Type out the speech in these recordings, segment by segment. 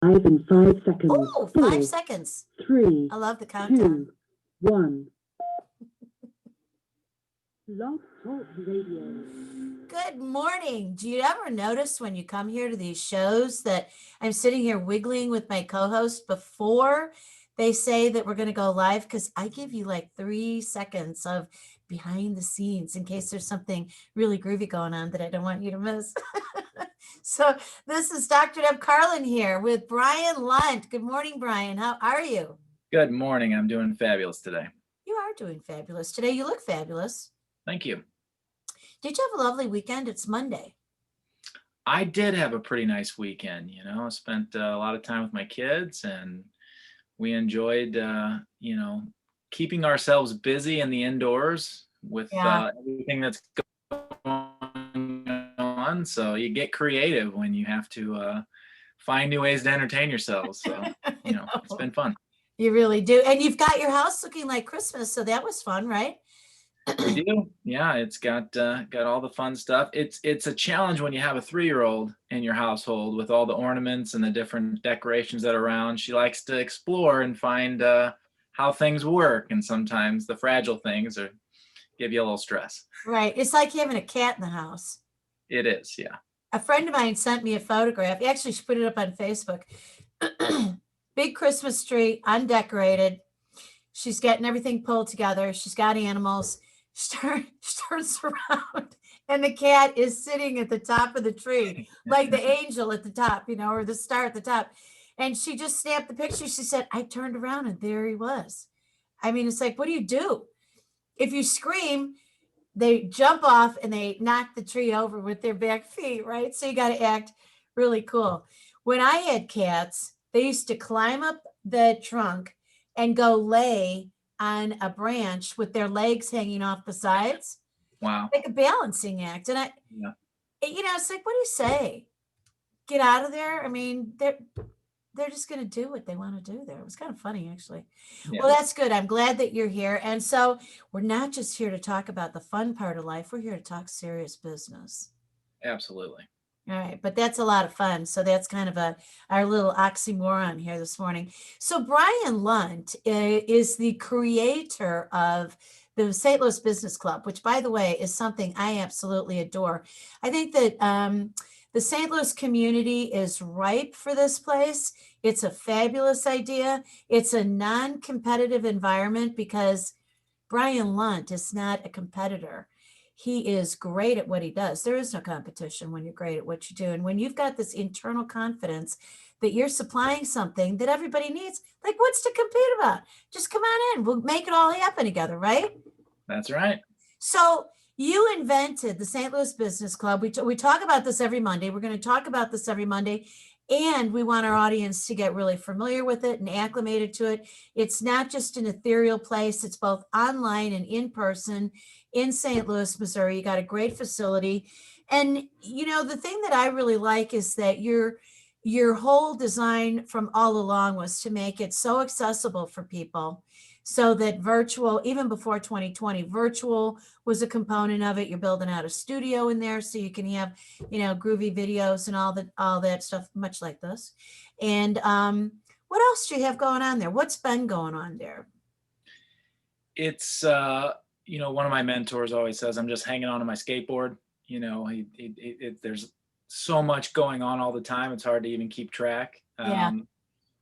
Live in 5 seconds. Oh, 5 seconds. 3, I love the countdown. 2, 1. Love Talk Radio. Good morning. Do you ever notice when you come here to these shows that I'm sitting here wiggling with my co-host before they say that we're going to go live? Because I give you like 3 seconds of behind the scenes in case there's something really groovy going on that I don't want you to miss. So this is Dr. Deb Carlin here with Brian Lunt. Good morning, Brian. How are you? Good morning. I'm doing fabulous today. You are doing fabulous today. You look fabulous. Thank you. Did you have a lovely weekend? It's Monday. I did have a pretty nice weekend. I spent a lot of time with my kids, and we enjoyed, keeping ourselves busy in the indoors with everything that's going on. So you get creative when you have to find new ways to entertain yourselves. So, it's been fun. You really do. And you've got your house looking like Christmas. So that was fun, right? We do. Yeah, it's got all the fun stuff. It's a challenge when you have a 3-year-old in your household with all the ornaments and the different decorations that are around. She likes to explore and find how things work, and sometimes the fragile things give you a little stress. Right. It's like having a cat in the house. It is, yeah. A friend of mine sent me a photograph. Actually, she put it up on Facebook. Big Christmas tree, undecorated. She's getting everything pulled together. She's got animals. She turns around and the cat is sitting at the top of the tree, like the angel at the top, or the star at the top. And she just snapped the picture. She said, I turned around and there he was. I mean, it's like, what do you do? If you scream, they jump off and they knock the tree over with their back feet, right? So you got to act really cool. When I had cats, they used to climb up the trunk and go lay on a branch with their legs hanging off the sides. Wow. Like a balancing act. And it's like, what do you say? Get out of there? I mean, they're just going to do what they want to do there. It was kind of funny, actually. Yeah. Well, that's good. I'm glad that you're here. And so we're not just here to talk about the fun part of life. We're here to talk serious business. Absolutely. All right, but that's a lot of fun. So that's kind of our little oxymoron here this morning. So Brian Lunt is the creator of the St. Louis Business Club, which, by the way, is something I absolutely adore. I think that the St. Louis community is ripe for this place. It's a fabulous idea. It's a non-competitive environment because Brian Lunt is not a competitor. He is great at what he does. There is no competition when you're great at what you do. And when you've got this internal confidence that you're supplying something that everybody needs, like what's to compete about? Just come on in. We'll make it all happen together, right? That's right. So you invented the St. Louis Business Club. We talk about this every Monday. We're going to talk about this every Monday. And we want our audience to get really familiar with it and acclimated to it. It's not just an ethereal place. It's both online and in person in St. Louis, Missouri. You got a great facility. And, the thing that I really like is that your whole design from all along was to make it so accessible for people so that virtual, even before 2020, virtual was a component of it. You're building out a studio in there so you can have, groovy videos and all that stuff, much like this. And what else do you have going on there? What's been going on there? It's, one of my mentors always says, I'm just hanging on to my skateboard. There's so much going on all the time. It's hard to even keep track. Yeah.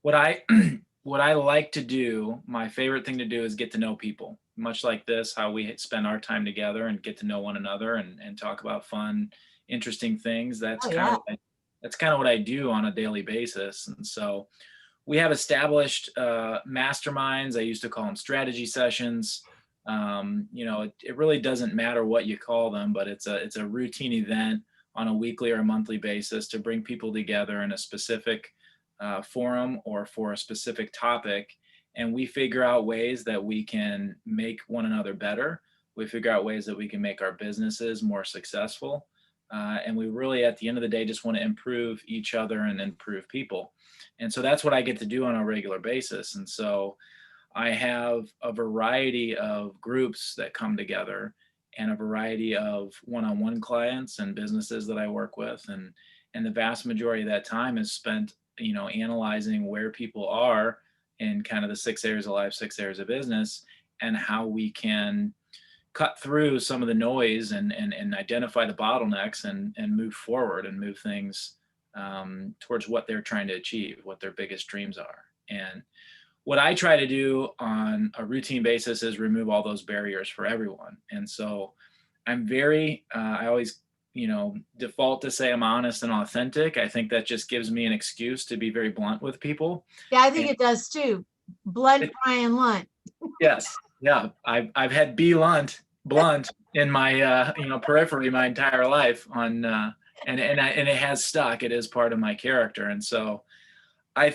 What I like to do, my favorite thing to do is get to know people, much like this, how we spend our time together and get to know one another and talk about fun, interesting things. That's kind of what I do on a daily basis. And so we have established masterminds. I used to call them strategy sessions. It really doesn't matter what you call them, but it's a routine event on a weekly or a monthly basis to bring people together in a specific forum or for a specific topic, and we figure out ways that we can make one another better. We figure out ways that we can make our businesses more successful, and we really, at the end of the day, just want to improve each other and improve people. And so that's what I get to do on a regular basis. And so I have a variety of groups that come together and a variety of one-on-one clients and businesses that I work with, and the vast majority of that time is spent analyzing where people are in kind of the 6 areas of life, 6 areas of business, and how we can cut through some of the noise and identify the bottlenecks and move forward and move things towards what they're trying to achieve, what their biggest dreams are. And what I try to do on a routine basis is remove all those barriers for everyone. And so I'm I always, default to say I'm honest and authentic. I think that just gives me an excuse to be very blunt with people. Yeah, I think it does too. Blunt Brian Lunt. Yes. Yeah. I've had blunt in my, periphery my entire life and it has stuck. It is part of my character. And so I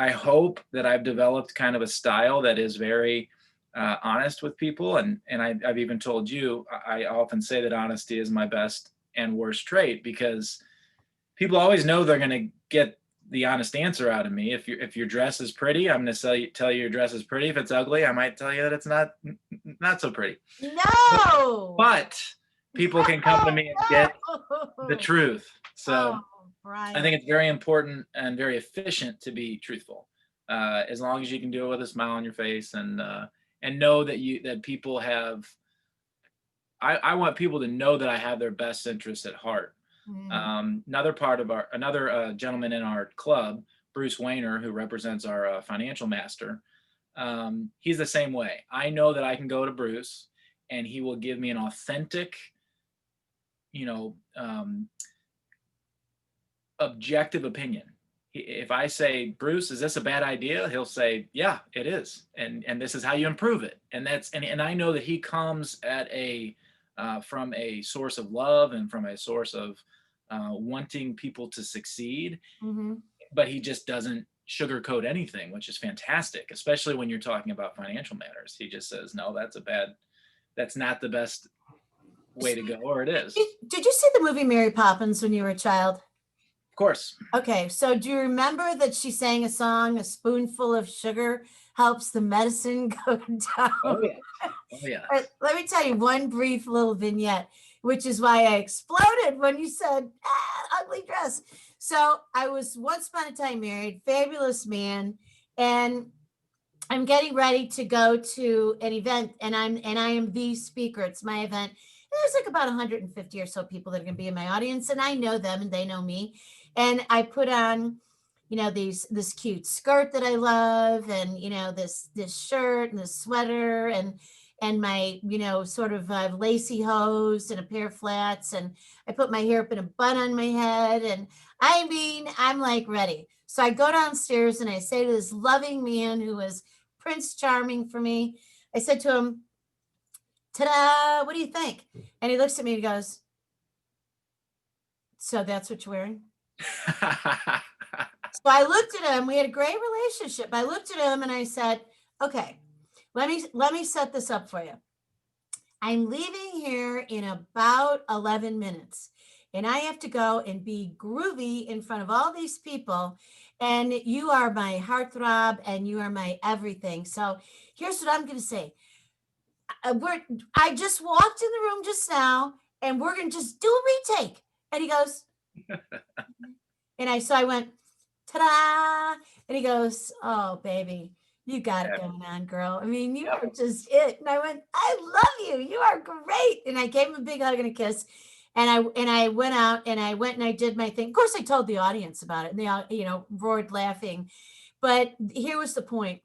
hope that I've developed kind of a style that is very honest with people. And I've even told you, I often say that honesty is my best and worst trait, because people always know they're going to get the honest answer out of me. If your dress is pretty, I'm going to tell you your dress is pretty. If it's ugly, I might tell you that it's not so pretty. No. But people can come to me and get the truth. So Brian. I think it's very important and very efficient to be truthful, as long as you can do it with a smile on your face and know that people have. I want people to know that I have their best interests at heart. Another gentleman in our club, Bruce Wayner, who represents our financial master, he's the same way. I know that I can go to Bruce and he will give me an authentic, objective opinion. If I say, Bruce, is this a bad idea? He'll say, yeah, it is. And this is how you improve it. And I know that he comes at from a source of love and from a source of wanting people to succeed, but he just doesn't sugarcoat anything, which is fantastic, especially when you're talking about financial matters. He just says, no, that's not the best way to go, or it is. Did you see the movie Mary Poppins when you were a child? Of course. Okay, so do you remember that she sang a song, "A spoonful of sugar helps the medicine go down"? Oh yeah. Let me tell you one brief little vignette, which is why I exploded when you said, ugly dress. So I was once upon a time married, fabulous man, and I'm getting ready to go to an event, and I am the speaker. It's my event. And there's like about 150 or so people that are going to be in my audience, and I know them and they know me. And I put on, this cute skirt that I love, and this shirt and this sweater and my sort of lacy hose and a pair of flats, and I put my hair up in a bun on my head, and I'm like ready. So I go downstairs and I say to this loving man who was Prince Charming for me, I said to him, ta-da, what do you think? And he looks at me and goes, so that's what you're wearing? So I looked at him. We had a great relationship. I looked at him and I said, okay, let me set this up for you. I'm leaving here in about 11 minutes and I have to go and be groovy in front of all these people. And you are my heartthrob and you are my everything. So here's what I'm going to say. I just walked in the room just now and we're going to just do a retake. And he goes, and so I went, ta-da. And he goes, oh, baby, you got it going on, girl. I mean, you are just it. And I went, I love you. You are great. And I gave him a big hug and a kiss. And I went out and I did my thing. Of course, I told the audience about it and they all, roared laughing. But here was the point.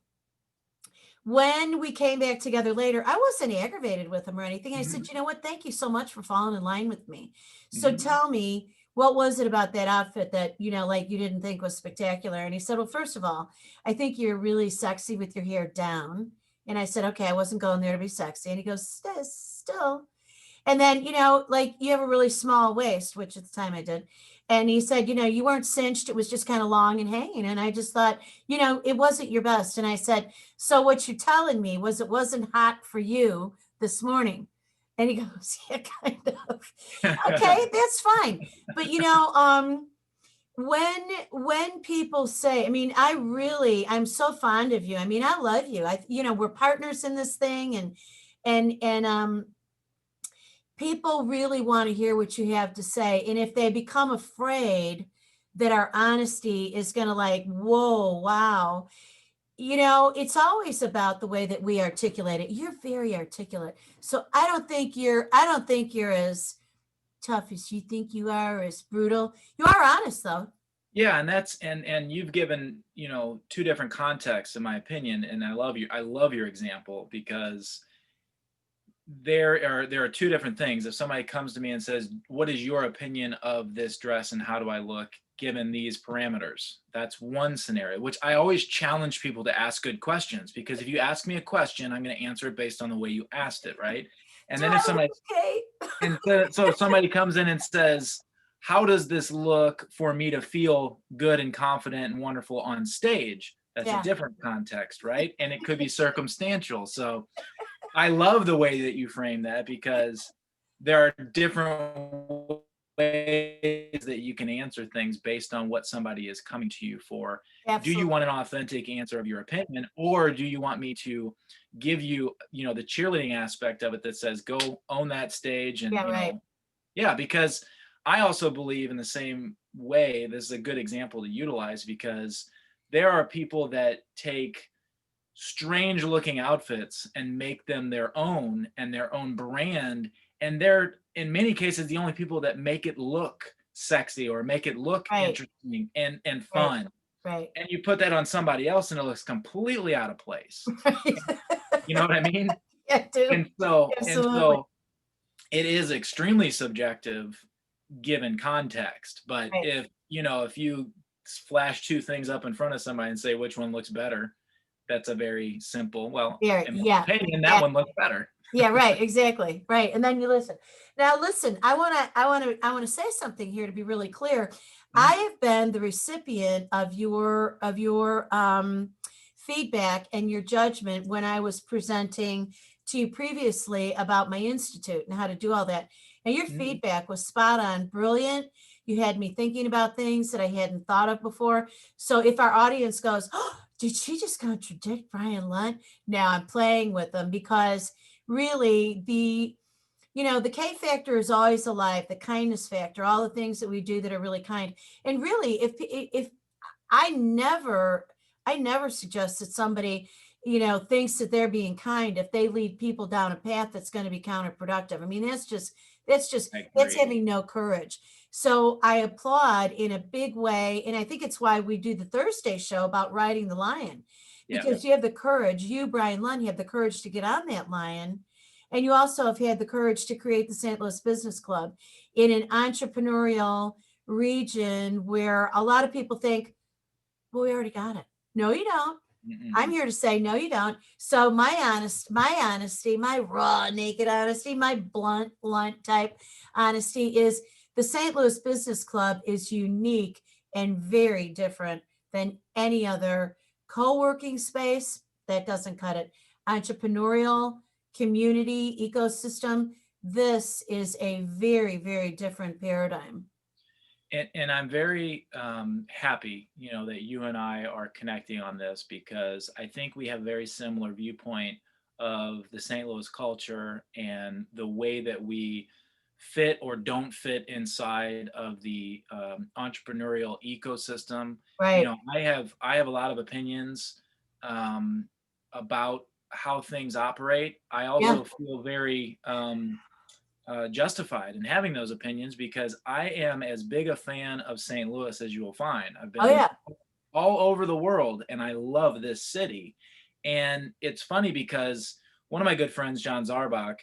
When we came back together later, I wasn't aggravated with him or anything. I said, you know what? Thank you so much for falling in line with me. So tell me, what was it about that outfit that, you didn't think was spectacular? And he said, well, first of all, I think you're really sexy with your hair down. And I said, okay, I wasn't going there to be sexy. And he goes, still. And then, you have a really small waist, which at the time I did. And he said, you weren't cinched. It was just kind of long and hanging. And I just thought, it wasn't your best. And I said, so what you're telling me was it wasn't hot for you this morning. And he goes, yeah, kind of. Okay, that's fine. But, when people say, I'm so fond of you. I love you. We're partners in this thing and people really want to hear what you have to say. And if they become afraid, that our honesty is going to like, whoa, wow. You know, it's always about the way that we articulate it. You're very articulate. So I don't think you're as tough as you think you are, as brutal. You are honest though. Yeah, and that's and you've given, two different contexts in my opinion, and I love your example, because there are two different things. If somebody comes to me and says, "What is your opinion of this dress and how do I look given these parameters?" That's one scenario, which I always challenge people to ask good questions, because if you ask me a question, I'm going to answer it based on the way you asked it, right? And then if somebody Okay. so if somebody comes in and says, "How does this look for me to feel good and confident and wonderful on stage?" That's Yeah. a different context, right? And it could be circumstantial. So I love the way that you frame that, because there are different ways that you can answer things based on what somebody is coming to you for. Do Absolutely. you want an authentic answer of your opinion, or do you want me to give you, the cheerleading aspect of it that says, go own that stage? And, Yeah, right. yeah, because I also believe in the same way. This is a good example to utilize, because there are people that take strange looking outfits and make them their own and their own brand. And they're, in many cases, the only people that make it look sexy or make it look Right. interesting and Right. fun. Right. And you put that on somebody else and it looks completely out of place. Right. You know what I mean? Yeah, I do. And so Absolutely. it is extremely subjective given context. But Right. if you flash two things up in front of somebody and say which one looks better, that's a very simple, well, Very, in my yeah, opinion, that exactly. one looks better. Yeah, right, exactly, right. And then you listen. Now, listen, I want to say something here to be really clear. I have been the recipient of your feedback and your judgment when I was presenting to you previously about my institute and how to do all that. And your Mhm. feedback was spot on, brilliant. You had me thinking about things that I hadn't thought of before. So if our audience goes, "Oh, did she just contradict Brian Lunt?" Now I'm playing with them, because really the K factor is always alive, the kindness factor, all the things that we do that are really kind. And really, if I never suggest that somebody thinks that they're being kind if they lead people down a path that's going to be counterproductive. I mean, that's I that's agree. having no courage. So I applaud in a big way, and I think it's why we do the Thursday show about riding the lion, Yeah. because you have the courage. You, Brian Lund, you have the courage to get on that lion. And you also have had the courage to create the St. Louis Business Club in an entrepreneurial region where a lot of people think, well, we already got it. No, you don't. Mm-mm. I'm here to say, no, you don't. So my honesty, my raw, naked honesty, my blunt type honesty is the St. Louis Business Club is unique and very different than any other co-working space. That doesn't cut it. Entrepreneurial community ecosystem. This is a very, very different paradigm. And I'm very happy, that you and I are connecting on this, because I think we have very similar viewpoint of the St. Louis culture and the way that we fit or don't fit inside of the entrepreneurial ecosystem. Right. I have a lot of opinions about how things operate. I also feel very justified in having those opinions, because I am as big a fan of St. Louis as you will find. I've Oh been yeah. all over the world and I love this city. And it's funny because one of my good friends, John Zarbach,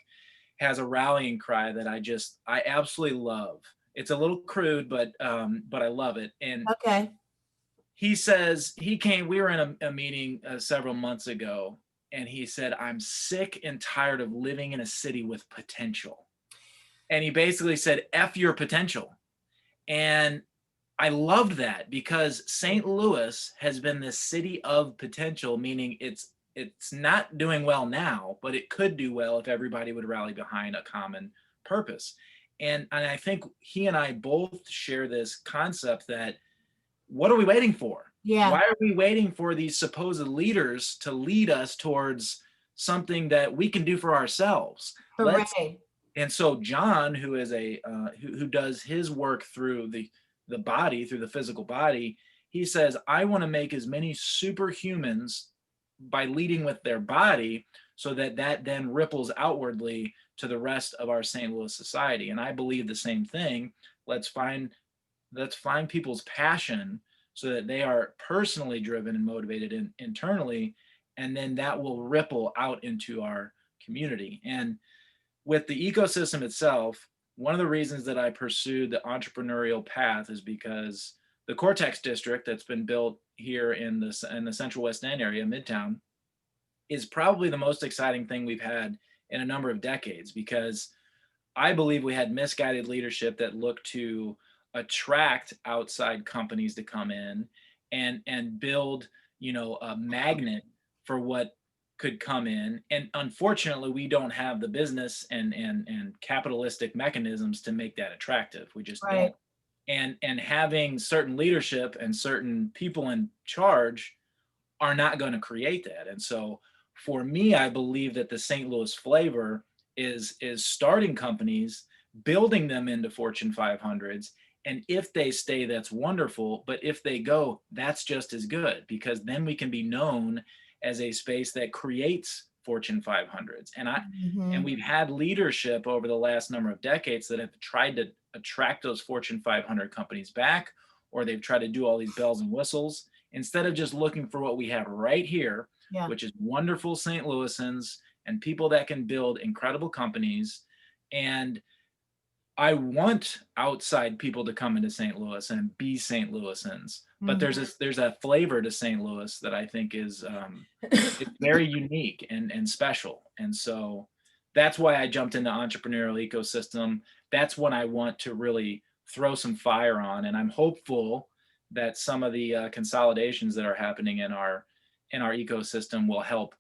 has a rallying cry that I absolutely love. It's a little crude, but I love it. And Okay. he says we were in a meeting several months ago, and he said, "I'm sick and tired of living in a city with potential." And he basically said, F your potential. And I loved that, because St. Louis has been this city of potential, meaning it's not doing well now, but it could do well if everybody would rally behind a common purpose. And I think he and I both share this concept that, what are we waiting for? Yeah. Why are we waiting for these supposed leaders to lead us towards something that we can do for ourselves? Hooray. And so John, who is who does his work through the the body, through the physical body. He says, I want to make as many superhumans by leading with their body, so that that then ripples outwardly to the rest of our St. Louis society. And I believe the same thing. Let's find people's passion so that they are personally driven and motivated internally, and then that will ripple out into our community. And with the ecosystem itself, one of the reasons that I pursued the entrepreneurial path is because the Cortex district that's been built here in the Central West End area, Midtown, is probably the most exciting thing we've had in a number of decades, because I believe we had misguided leadership that looked to attract outside companies to come in and build, a magnet for what could come in. And unfortunately, we don't have the business and capitalistic mechanisms to make that attractive. We just don't. And having certain leadership and certain people in charge are not going to create that. And so for me, I believe that the St. Louis flavor is starting companies, building them into Fortune 500s. And if they stay, that's wonderful. But if they go, that's just as good, because then we can be known as a space that creates Fortune 500s. And we've had leadership over the last number of decades that have tried to attract those Fortune 500 companies back, or they've tried to do all these bells and whistles instead of just looking for what we have right here, which is wonderful St. Louisans and people that can build incredible companies. And I want outside people to come into St. Louis and be St. Louisans, but there's a flavor to St. Louis that I think is it's very unique and special. And so that's why I jumped into entrepreneurial ecosystem. That's when I want to really throw some fire on. And I'm hopeful that some of the consolidations that are happening in our ecosystem will help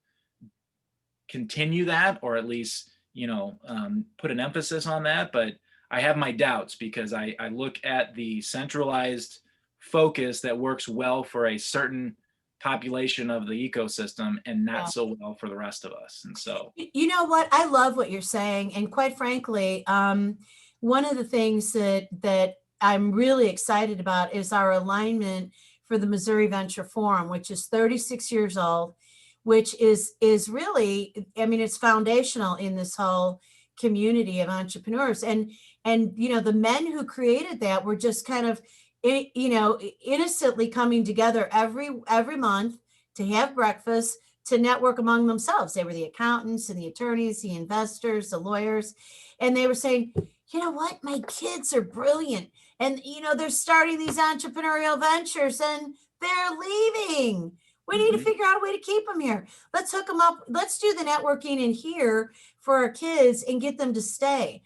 continue that, or at least, put an emphasis on that. But I have my doubts, because I look at the centralized focus that works well for a certain population of the ecosystem and not so well for the rest of us. And so, you know what? I love what you're saying. And quite frankly, one of the things that I'm really excited about is our alignment for the Missouri Venture Forum, which is 36 years old, which is really, it's foundational in this whole community of entrepreneurs. And the men who created that were just kind of, innocently coming together every month to have breakfast, to network among themselves. They were the accountants and the attorneys, the investors, the lawyers, and they were saying, you know what, my kids are brilliant, and they're starting these entrepreneurial ventures and they're leaving. We need to figure out a way to keep them here. Let's hook them up. Let's do the networking in here for our kids and get them to stay.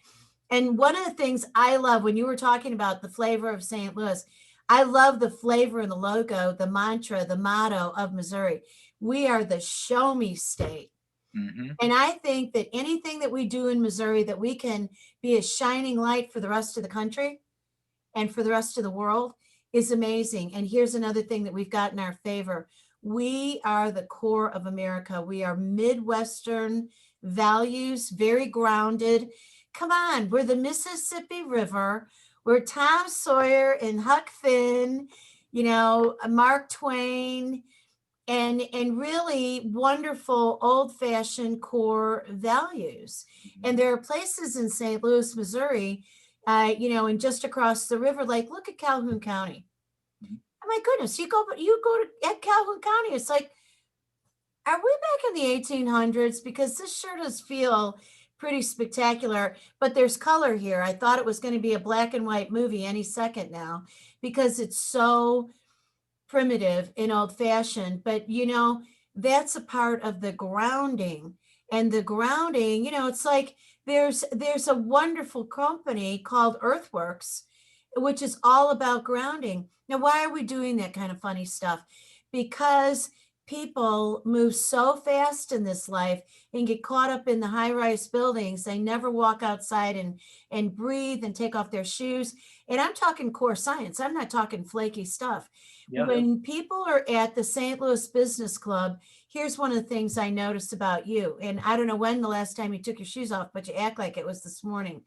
And one of the things I love, when you were talking about the flavor of St. Louis, I love the flavor and the logo, the mantra, the motto of Missouri. We are the show me state. And I think that anything that we do in Missouri, that we can be a shining light for the rest of the country and for the rest of the world, is amazing. And here's another thing that we've got in our favor. We are the core of America. We are Midwestern values, very grounded. Come on, we're the Mississippi River. We're Tom Sawyer and Huck Finn, Mark Twain, and really wonderful old-fashioned core values. And there are places in St. Louis, Missouri, and just across the river, like look at Calhoun County. Oh my goodness, you go to at Calhoun County, it's like, are we back in the 1800s? Because this sure does feel pretty spectacular, but there's color here. I thought it was going to be a black and white movie any second now, because it's so primitive and old fashioned. But that's a part of the grounding. And the grounding, it's like there's a wonderful company called Earthworks, which is all about grounding. Now, why are we doing that kind of funny stuff? Because people move so fast in this life and get caught up in the high-rise buildings. They never walk outside and breathe and take off their shoes. And I'm talking core science. I'm not talking flaky stuff. Yeah. When people are at the St. Louis Business Club, here's one of the things I noticed about you. And I don't know when the last time you took your shoes off, but you act like it was this morning.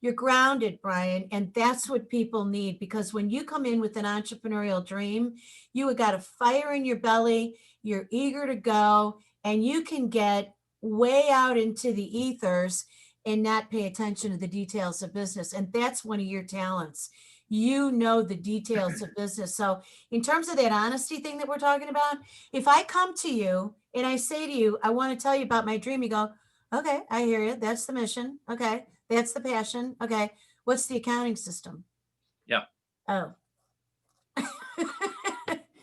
You're grounded, Brian, and that's what people need, because when you come in with an entrepreneurial dream, you have got a fire in your belly, you're eager to go, and you can get way out into the ethers and not pay attention to the details of business. And that's one of your talents. You know the details of business. So in terms of that honesty thing that we're talking about, if I come to you and I say to you, I want to tell you about my dream, you go, okay, I hear you. That's the mission. Okay. That's the passion. Okay. What's the accounting system? Yep. Oh.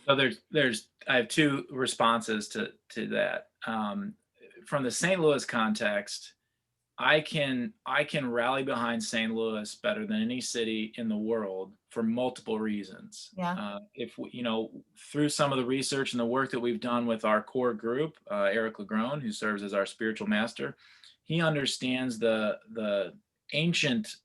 So I have two responses to that. From the St. Louis context, I can rally behind St. Louis better than any city in the world for multiple reasons. Yeah. If we, through some of the research and the work that we've done with our core group, Eric Legrone, who serves as our spiritual master, he understands the ancient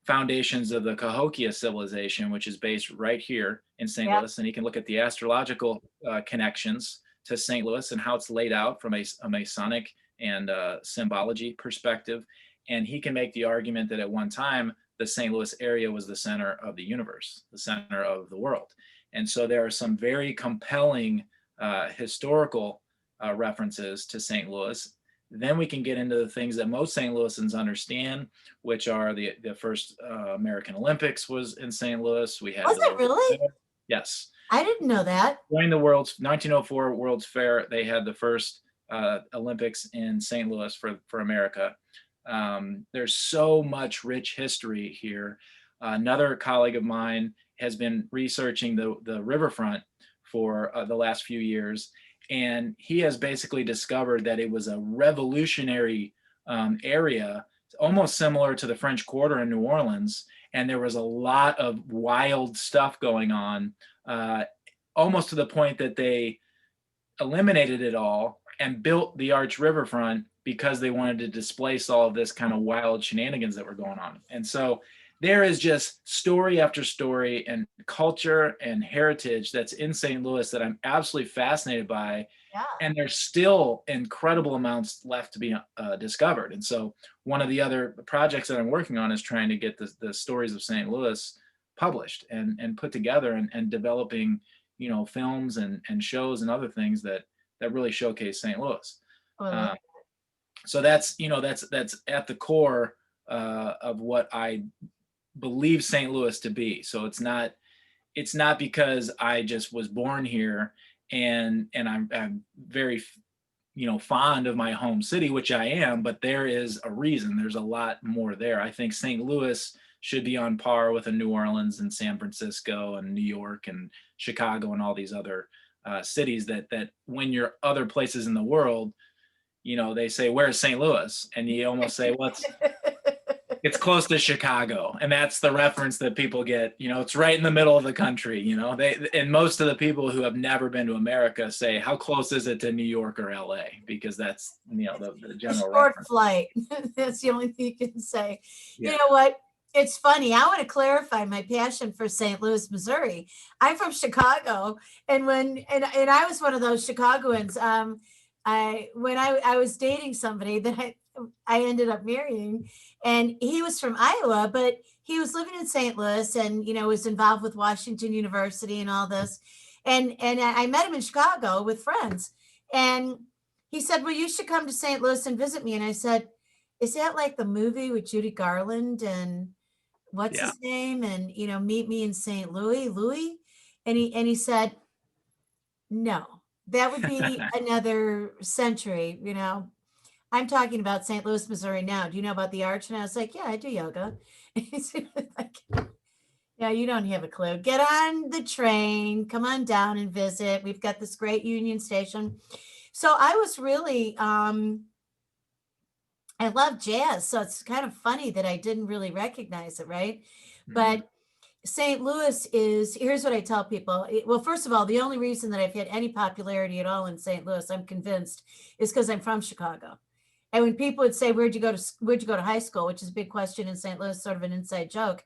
foundations of the Cahokia civilization, which is based right here in St. Yeah. Louis, and he can look at the astrological connections to St. Louis and how it's laid out from a Masonic and symbology perspective. And he can make the argument that at one time, the St. Louis area was the center of the universe, the center of the world. And so there are some very compelling historical references to St. Louis. Then we can get into the things that most St. Louisans understand, which are the first American Olympics was in St. Louis. We had Was it really? Yes. I didn't know that. During the 1904 World's Fair, they had the first Olympics in St. Louis for America. There's so much rich history here. Another colleague of mine has been researching the riverfront for the last few years, and he has basically discovered that it was a revolutionary area, almost similar to the French Quarter in New Orleans, and there was a lot of wild stuff going on, almost to the point that they eliminated it all and built the Arch Riverfront because they wanted to displace all of this kind of wild shenanigans that were going on. And so there is just story after story and culture and heritage that's in St. Louis that I'm absolutely fascinated by. Yeah. And there's still incredible amounts left to be discovered. And so one of the other projects that I'm working on is trying to get the stories of St. Louis published and put together and developing, films and shows and other things that really showcase St. Louis. So that's at the core of what I believe St. Louis to be. So it's not because I just was born here and I'm very, fond of my home city, which I am, but there is a reason. There's a lot more there. I think St. Louis should be on par with a New Orleans and San Francisco and New York and Chicago and all these other cities that when you're other places in the world, they say, where's St. Louis? And you almost say, it's close to Chicago. And that's the reference that people get, it's right in the middle of the country, and most of the people who have never been to America say, how close is it to New York or LA? Because that's, the general short reference. flight. That's the only thing you can say. Yeah. You know what? It's funny. I want to clarify my passion for St. Louis, Missouri. I'm from Chicago. And I was one of those Chicagoans, when I was dating somebody that I ended up marrying, and he was from Iowa, but he was living in St. Louis and, was involved with Washington University and all this. And I met him in Chicago with friends, and he said, well, you should come to St. Louis and visit me. And I said, is that like the movie with Judy Garland and what's his name? And, meet me in St. Louis. And he said, no, that would be another century, I'm talking about St. Louis, Missouri now. Do you know about the Arch? And I was like, yeah, I do yoga. Yeah, you don't have a clue. Get on the train, come on down and visit. We've got this great Union Station. So I was really, I love jazz. So it's kind of funny that I didn't really recognize it, right? Mm-hmm. But St. Louis here's what I tell people. Well, first of all, the only reason that I've had any popularity at all in St. Louis, I'm convinced, is because I'm from Chicago. And when people would say, where'd you go to high school, which is a big question in St. Louis, sort of an inside joke.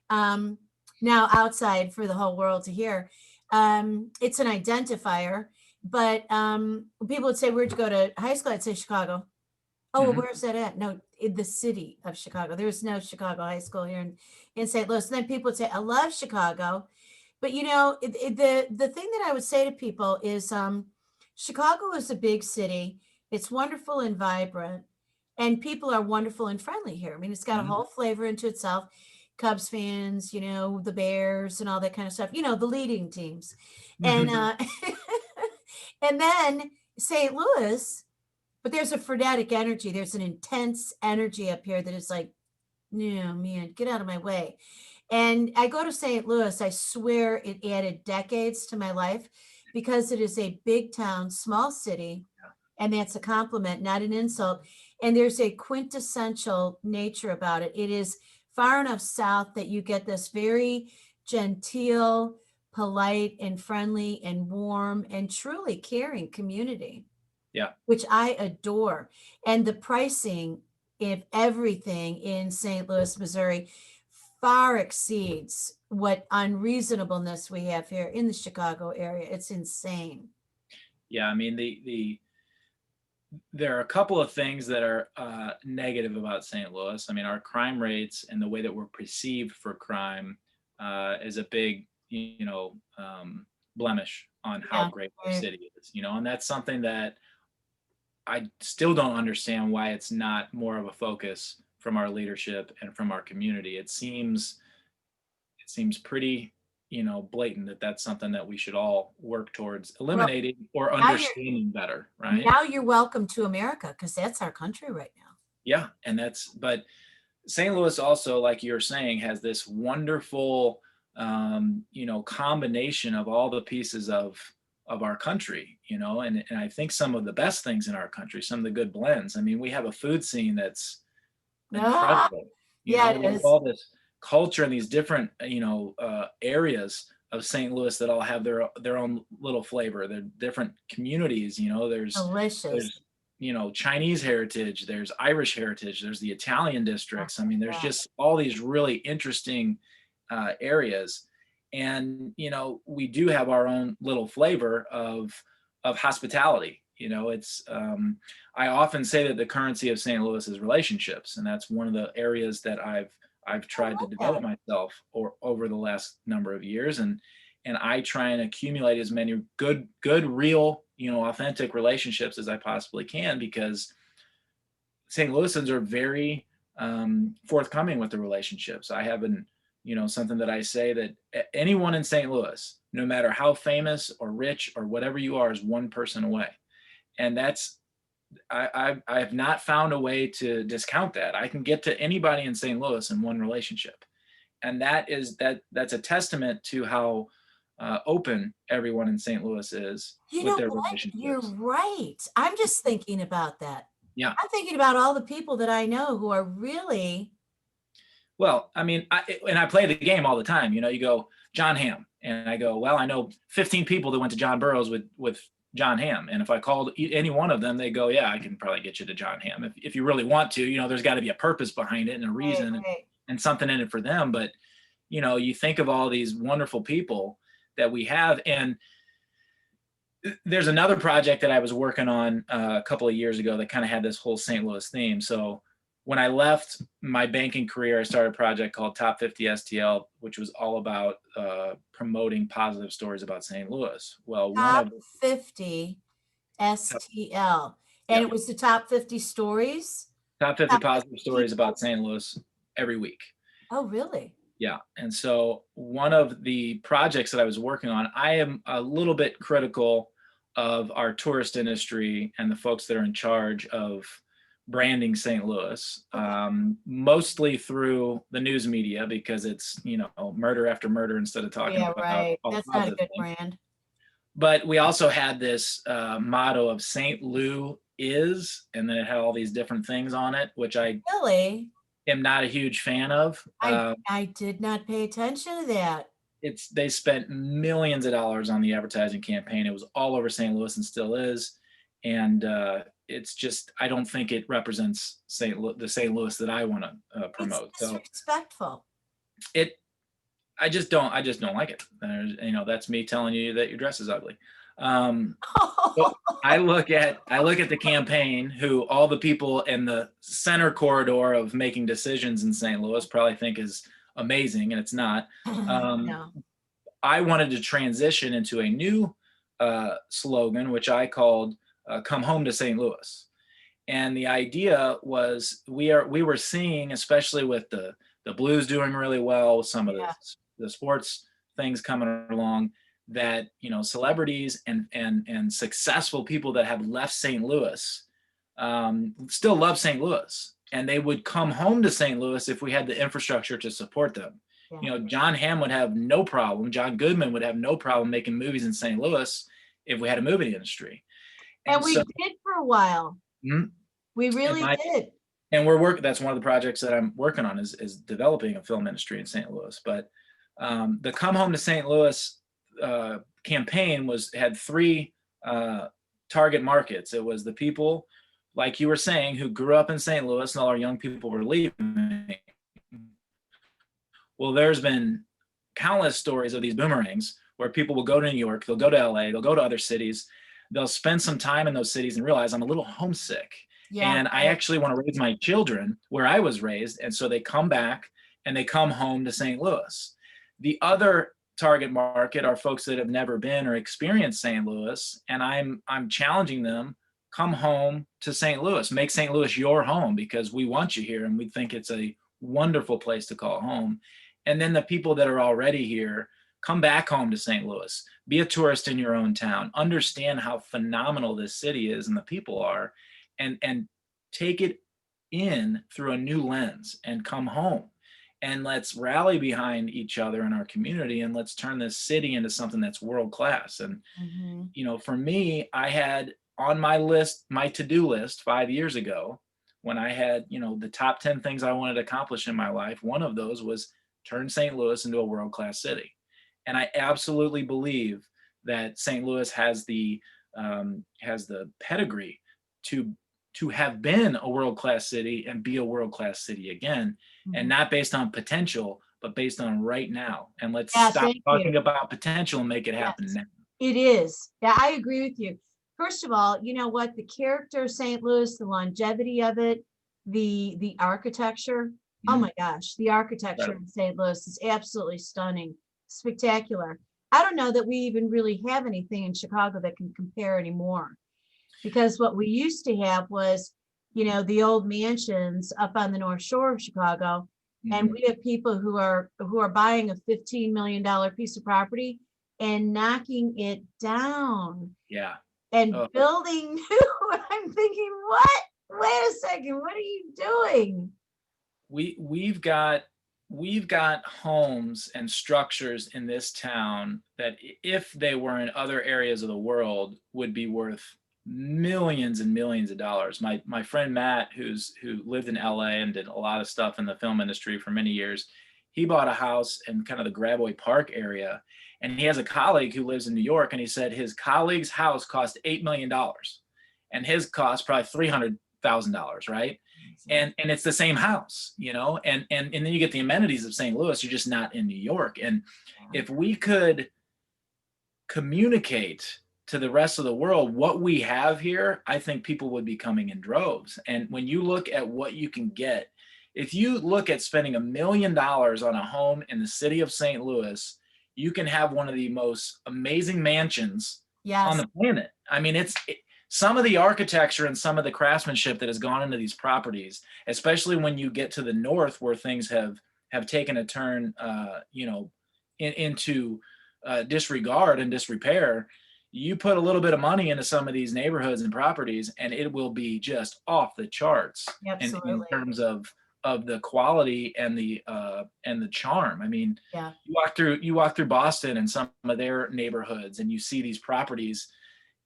Now outside for the whole world to hear, it's an identifier. But people would say, where'd you go to high school? I'd say Chicago. Oh, Mhm. where's that at? No, in the city of Chicago. There's no Chicago high school here in St. Louis. And then people would say, I love Chicago. But the thing that I would say to people is Chicago is a big city. It's wonderful and vibrant, and people are wonderful and friendly here. I mean, it's got a Mhm. whole flavor into itself. Cubs fans, the Bears and all that kind of stuff, the leading teams. And Mhm. and then St. Louis, but there's a frenetic energy. There's an intense energy up here that is like, no, man, get out of my way. And I go to St. Louis, I swear it added decades to my life because it is a big town, small city, and that's a compliment, not an insult. And there's a quintessential nature about it. It is far enough south that you get this very genteel, polite, and friendly, and warm, and truly caring community, Yeah. which I adore. And the pricing of everything in St. Louis, Missouri far exceeds what unreasonableness we have here in the Chicago area. It's insane. Yeah. I mean, there are a couple of things that are negative about St. Louis. I mean, our crime rates and the way that we're perceived for crime is a big, blemish on how Yeah, great our right. city is. And that's something that I still don't understand why it's not more of a focus from our leadership and from our community. It seems pretty, blatant that that's something that we should all work towards Well, eliminating or now you're understanding better, right? now you're welcome to America because that's our country right now. Yeah, but St. Louis also, like you're saying, has this wonderful, combination of all the pieces of our country, and I think some of the best things in our country, some of the good blends. I mean, we have a food scene that's Ah, incredible. yeah, We it have is. all this culture in these different, areas of St. Louis that all have their own little flavor. They're different communities. Delicious. There's Chinese heritage, there's Irish heritage, there's the Italian Oh, districts. I mean, there's yeah. just all these really interesting areas, and we do have our own little flavor of hospitality. It's I often say that the currency of St. Louis is relationships, and that's one of the areas that I've I tried to love develop that. myself or over the last number of years, and I try and accumulate as many good, real, authentic relationships as I possibly can, because St. Louisans are very forthcoming with the relationships. I have something that I say that anyone in St. Louis, no matter how famous or rich or whatever you are, is one person away. And I have not found a way to discount that. I can get to anybody in St. Louis in one relationship. And that's a testament to how open everyone in St. Louis is You with know their what? You're relationships. right. I'm just thinking about that. Yeah. I'm thinking about all the people that I know who are really, Well, I mean, I play the game all the time. You go John Hamm, and I go, well, I know 15 people that went to John Burroughs with John Hamm, and if I called any one of them, they go, yeah, I can probably get you to John Hamm if you really want to. There's got to be a purpose behind it and a right, reason right. and something in it for them. But you think of all these wonderful people that we have, and there's another project that I was working on a couple of years ago that kind of had this whole St. Louis theme. So when I left my banking career, I started a project called Top 50 STL, which was all about promoting positive stories about St. Louis. Well, one Top of 50 STL. And yeah, it was the top 50 stories. top 50 Top positive 50 stories people. about St. Louis every week. Oh, really? Yeah. And so one of the projects that I was working on, I am a little bit critical of our tourist industry and the folks that are in charge of branding St. Louis, Okay. mostly through the news media, because it's, murder after murder instead of talking Yeah, about right. all the That's not a positive good things. brand. But we also had this motto of St. Lou is, and then it had all these different things on it, which I Really? am not a huge fan of. I did not pay attention to that. They spent millions of dollars on the advertising campaign. It was all over St. Louis and still is, and it's just, I don't think it represents the St. Louis that I want to It's promote. So disrespectful. I just don't like it. That's me telling you that your dress is ugly. So I look at the campaign, who all the people in the center corridor of making decisions in St. Louis probably think is amazing, and it's not. No. I wanted to transition into a new slogan, which I called "Come Home to St. Louis." And the idea was we were seeing, especially with the Blues doing really well, with some of the sports things coming along, that celebrities and successful people that have left St. Louis still love St. Louis, and they would come home to St. Louis if we had the infrastructure to support them. Yeah. John Hamm would have no problem. John Goodman would have no problem making movies in St. Louis if we had a movie industry. And we did for a while. Mhm. We really did. And that's one of the projects that I'm working on is developing a film industry in St. Louis. But the Come Home to St. Louis campaign had three target markets. It was the people, like you were saying, who grew up in St. Louis, and all our young people were leaving. Well, there's been countless stories of these boomerangs where people will go to New York, they'll go to LA, they'll go to other cities, they'll spend some time in those cities and realize I'm a little homesick. Yeah. And I actually want to raise my children where I was raised. And so they come back and they come home to St. Louis. The other target market are folks that have never been or experienced St. Louis. And I'm challenging them, come home to St. Louis, make St. Louis your home, because we want you here and we think it's a wonderful place to call home. And then the people that are already here, come back home to St. Louis, be a tourist in your own town, understand how phenomenal this city is and the people are, and take it in through a new lens and come home. And let's rally behind each other in our community, and let's turn this city into something that's world class. And, for me, I had on my list, my to-do list 5 years ago, when I had, the top 10 things I wanted to accomplish in my life, one of those was turn St. Louis into a world-class city. And I absolutely believe that St. Louis has the pedigree to have been a world-class city and be a world-class city again, and not based on potential, but based on right now. And let's stop talking about potential and make it happen now. It is. Yeah, I agree with you. First of all, you know what? The character of St. Louis, the longevity of it, the architecture. Oh my gosh, the architecture in St. Louis is absolutely stunning, spectacular. I don't know that we even really have anything in Chicago that can compare anymore, because what we used to have was, the old mansions up on the North Shore of Chicago, and we have people who are buying a $15 million piece of property and knocking it down. Yeah. And building new. I'm thinking, what? Wait a second, what are you doing? We've got homes and structures in this town that, if they were in other areas of the world, would be worth millions and millions of dollars. My friend Matt, who lived in LA and did a lot of stuff in the film industry for many years, he bought a house in kind of the Gravois Park area, and he has a colleague who lives in New York, and he said his colleague's house cost $8 million and his cost probably $300,000, right? And it's the same house, and then you get the amenities of St. Louis. You're just not in New York. And if we could communicate to the rest of the world what we have here, I think people would be coming in droves. And when you look at what you can get, if you look at spending $1 million on a home in the city of St. Louis, you can have one of the most amazing mansions on the planet. I mean, some of the architecture and some of the craftsmanship that has gone into these properties, especially when you get to the north where things have taken a turn, into disregard and disrepair. You put a little bit of money into some of these neighborhoods and properties, and it will be just off the charts in terms of the quality and the charm. I mean, you walk through Boston and some of their neighborhoods, and you see these properties,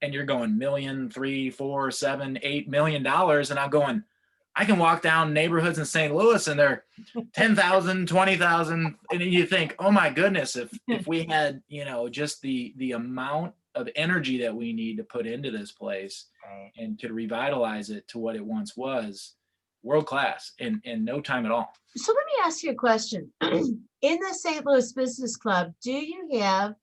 and you're going $1 million, $3, $4, $7, $8 million, and I'm going, I can walk down neighborhoods in St. Louis and they're 10,000, 20,000, and you think, oh my goodness, if we had just the amount of energy that we need to put into this place and to revitalize it to what it once was, world class in no time at all. So let me ask you a question. In the St. Louis Business Club, do you have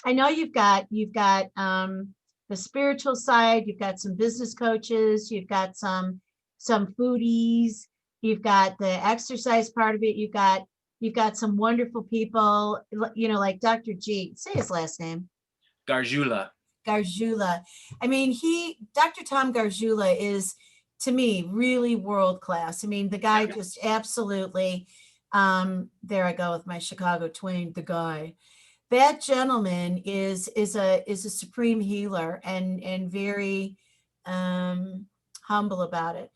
I know you've got the spiritual side, you've got some business coaches, you've got some foodies, you've got the exercise part of it, you've got some wonderful people, like Dr. G. Say his last name. Garjula. Garjula. I mean, Dr. Tom Garjula is, to me, really world class. I mean, the guy just absolutely, there I go with my Chicago twang, the guy. That gentleman is a supreme healer and very humble about it.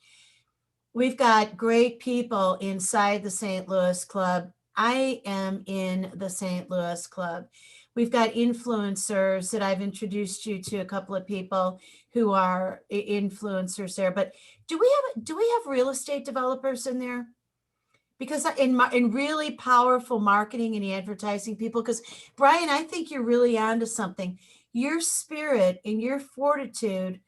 We've got great people inside the St. Louis Club. I am in the St. Louis Club. We've got influencers that I've introduced you to, a couple of people who are influencers there. But do we have real estate developers in there? Because in really powerful marketing and advertising people, because Brian, I think you're really onto something. Your spirit and your fortitude,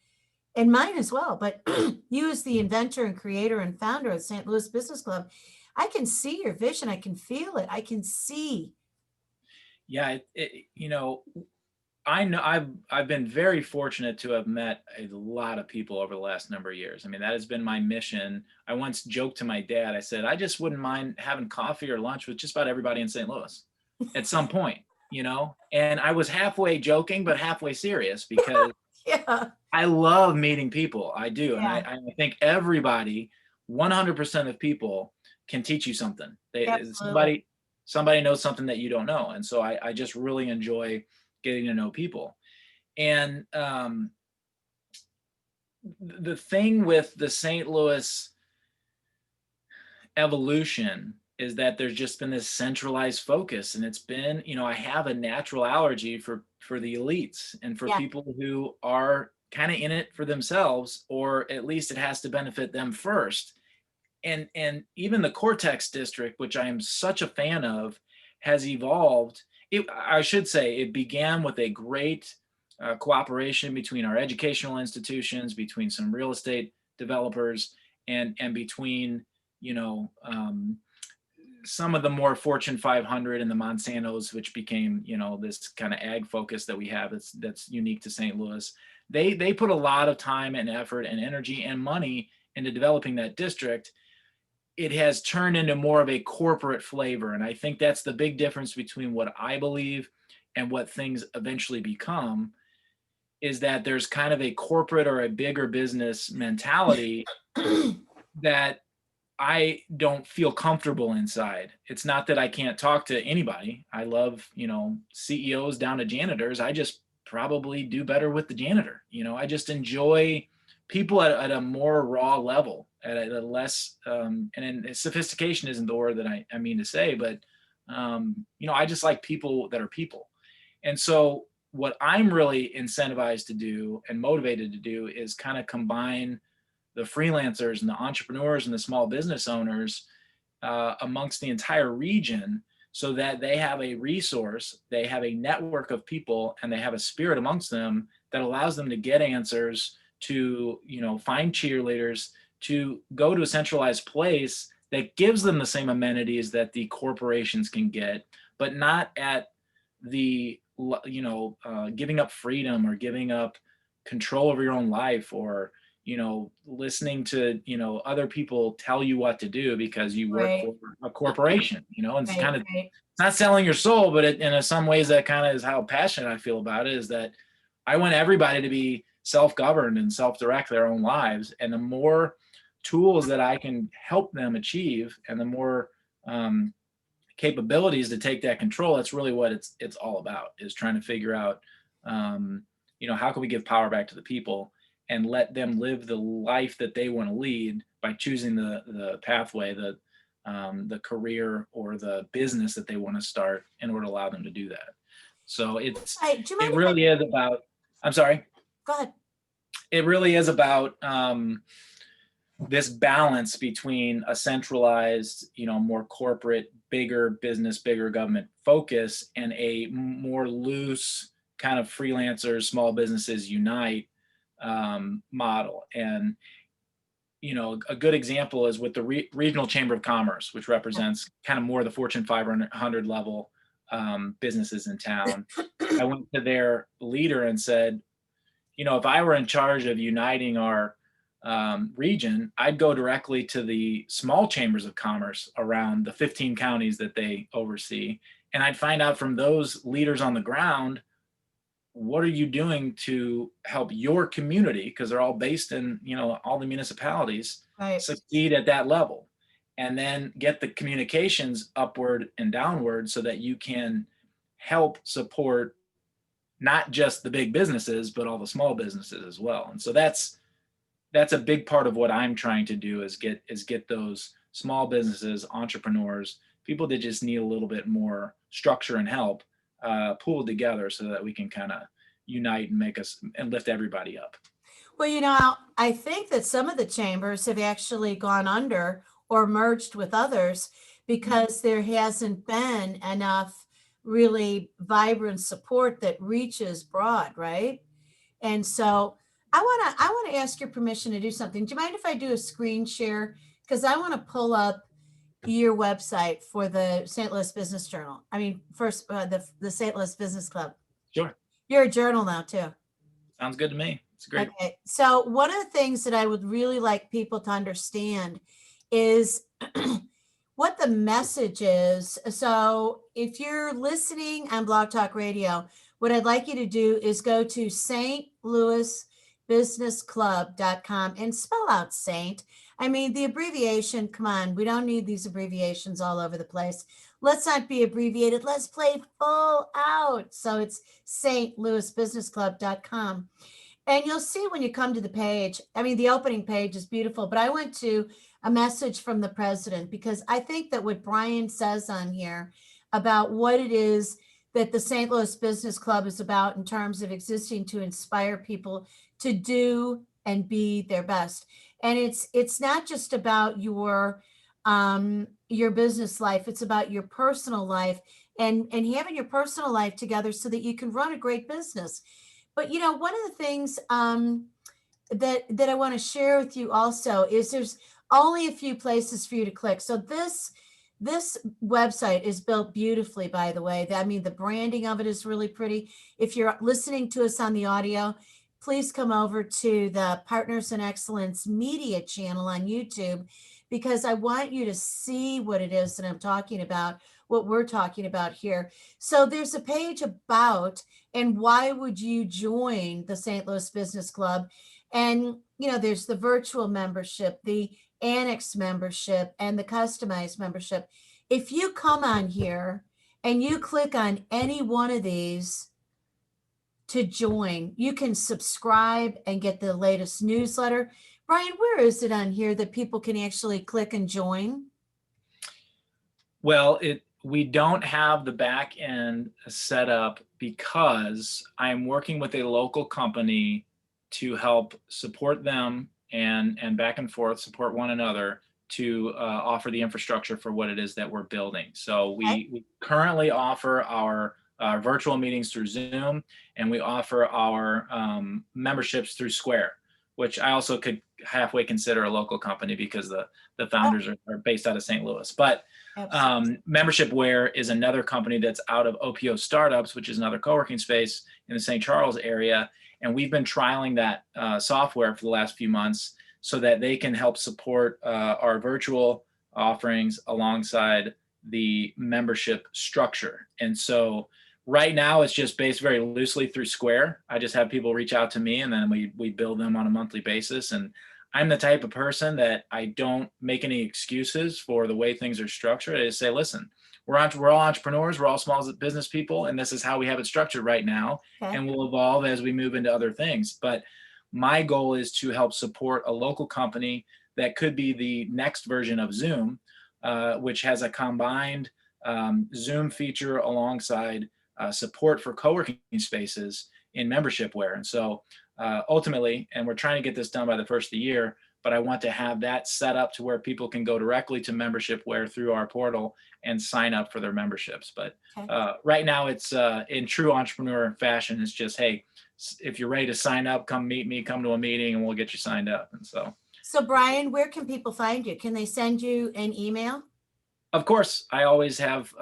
and mine as well, but you as the inventor and creator and founder of St. Louis Business Club, I can see your vision. I can feel it. I can see. Yeah, I know I've been very fortunate to have met a lot of people over the last number of years. I mean, that has been my mission. I once joked to my dad, I said, I just wouldn't mind having coffee or lunch with just about everybody in St. Louis at some point, and I was halfway joking, but halfway serious because Yeah. I love meeting people. I do. Yeah. And I think everybody, 100% of people can teach you something. Absolutely. Somebody knows something that you don't know. And so I just really enjoy getting to know people. And the thing with the St. Louis evolution is that there's just been this centralized focus, and it's been, I have a natural allergy for the elites and for people who are kind of in it for themselves, or at least it has to benefit them first. And even the Cortex district, which I am such a fan of, has evolved. I should say it began with a great cooperation between our educational institutions, between some real estate developers, and between some of the more Fortune 500 and the Monsantos, which became this kind of ag focus that we have that's unique to St. Louis. They put a lot of time and effort and energy and money into developing that district. It has turned into more of a corporate flavor. And I think that's the big difference between what I believe and what things eventually become, is that there's kind of a corporate or a bigger business mentality that I don't feel comfortable inside. It's not that I can't talk to anybody. I love, CEOs down to janitors. I just probably do better with the janitor. I just enjoy people at a more raw level, at a less, and sophistication isn't the word that I mean to say, but, I just like people that are people. And so what I'm really incentivized to do and motivated to do is kind of combine the freelancers and the entrepreneurs and the small business owners amongst the entire region, so that they have a resource, they have a network of people, and they have a spirit amongst them that allows them to get answers, to find cheerleaders, to go to a centralized place that gives them the same amenities that the corporations can get, but not at the giving up freedom or giving up control over your own life, or listening to other people tell you what to do because you work for a corporation. And it's kind of, it's not selling your soul, but in some ways that kind of is how passionate I feel about it, is that I want everybody to be self-governed and self-direct their own lives. And the more tools that I can help them achieve, and the more capabilities to take that control, that's really what it's all about, is trying to figure out, how can we give power back to the people and let them live the life that they want to lead by choosing the pathway, the career or the business that they want to start, in order to allow them to do that. So it really is about, I'm sorry. Go ahead. It really is about this balance between a centralized, more corporate, bigger business, bigger government focus, and a more loose kind of freelancers, small businesses unite model. And a good example is with the regional chamber of commerce, which represents kind of more the Fortune 500 level businesses in town. I went to their leader and said, if I were in charge of uniting our region, I'd go directly to the small chambers of commerce around the 15 counties that they oversee. And I'd find out from those leaders on the ground, what are you doing to help your community? Because they're all based in, all the municipalities, Right. succeed at that level. And then get the communications upward and downward so that you can help support not just the big businesses, but all the small businesses as well. And so that's a big part of what I'm trying to do is get those small businesses, entrepreneurs, people that just need a little bit more structure and help pulled together so that we can kind of unite and make us and lift everybody up. Well, I think that some of the chambers have actually gone under or merged with others because there hasn't been enough really vibrant support that reaches broad, right? And so I want to ask your permission to do something. Do you mind if I do a screen share? Because I want to pull up your website for the St. Louis Business Journal. I mean, first the St. Louis Business Club. Sure. You're a journal now too. Sounds good to me. It's great. Okay. So one of the things that I would really like people to understand is what the message is. So if you're listening on Blog Talk Radio, what I'd like you to do is go to stlouisbusinessclub.com and spell out Saint. I mean, the abbreviation, come on, we don't need these abbreviations all over the place. Let's not be abbreviated. Let's play full out. So it's stlouisbusinessclub.com. And you'll see when you come to the page, I mean, the opening page is beautiful, but I went to a message from the president because I think that what Brian says on here about what it is that the St. Louis Business Club is about in terms of existing to inspire people to do and be their best. And it's not just about your business life, it's about your personal life and having your personal life together so that you can run a great business. But one of the things that I want to share with you also is there's only a few places for you to click. So this website is built beautifully, by the way. I mean, the branding of it is really pretty. If you're listening to us on the audio, please come over to the Partners in Excellence Media channel on YouTube, because I want you to see what it is that I'm talking about, what we're talking about here. So there's a page about, and why would you join the St. Louis Business Club? And, there's the virtual membership, the annex membership, and the customized membership. If you come on here and you click on any one of these to join, you can subscribe and get the latest newsletter. Brian, where is it on here that people can actually click and join? Well, we don't have the back end set up because I'm working with a local company to help support them and back and forth support one another to offer the infrastructure for what it is that we're building. So we currently offer our virtual meetings through Zoom, and we offer our memberships through Square, which I also could halfway consider a local company because the founders are based out of St. Louis. But Membershipware is another company that's out of OPO Startups, which is another co-working space in the St. Charles area. And we've been trialing that software for the last few months so that they can help support our virtual offerings alongside the membership structure. And so right now it's just based very loosely through Square. I just have people reach out to me and then we build them on a monthly basis. And I'm the type of person that I don't make any excuses for the way things are structured. I just say, listen, we're all entrepreneurs, we're all small business people, and this is how we have it structured right now. Okay. And we'll evolve as we move into other things. But my goal is to help support a local company that could be the next version of Zoom, which has a combined Zoom feature alongside support for co-working spaces in Membershipware. And so ultimately, and we're trying to get this done by the first of the year, but I want to have that set up to where people can go directly to Membershipware through our portal and sign up for their memberships. But right now it's in true entrepreneur fashion. It's just, hey, if you're ready to sign up, come meet me, come to a meeting and we'll get you signed up. And so Brian, where can people find you? Can they send you an email? Of course, I always have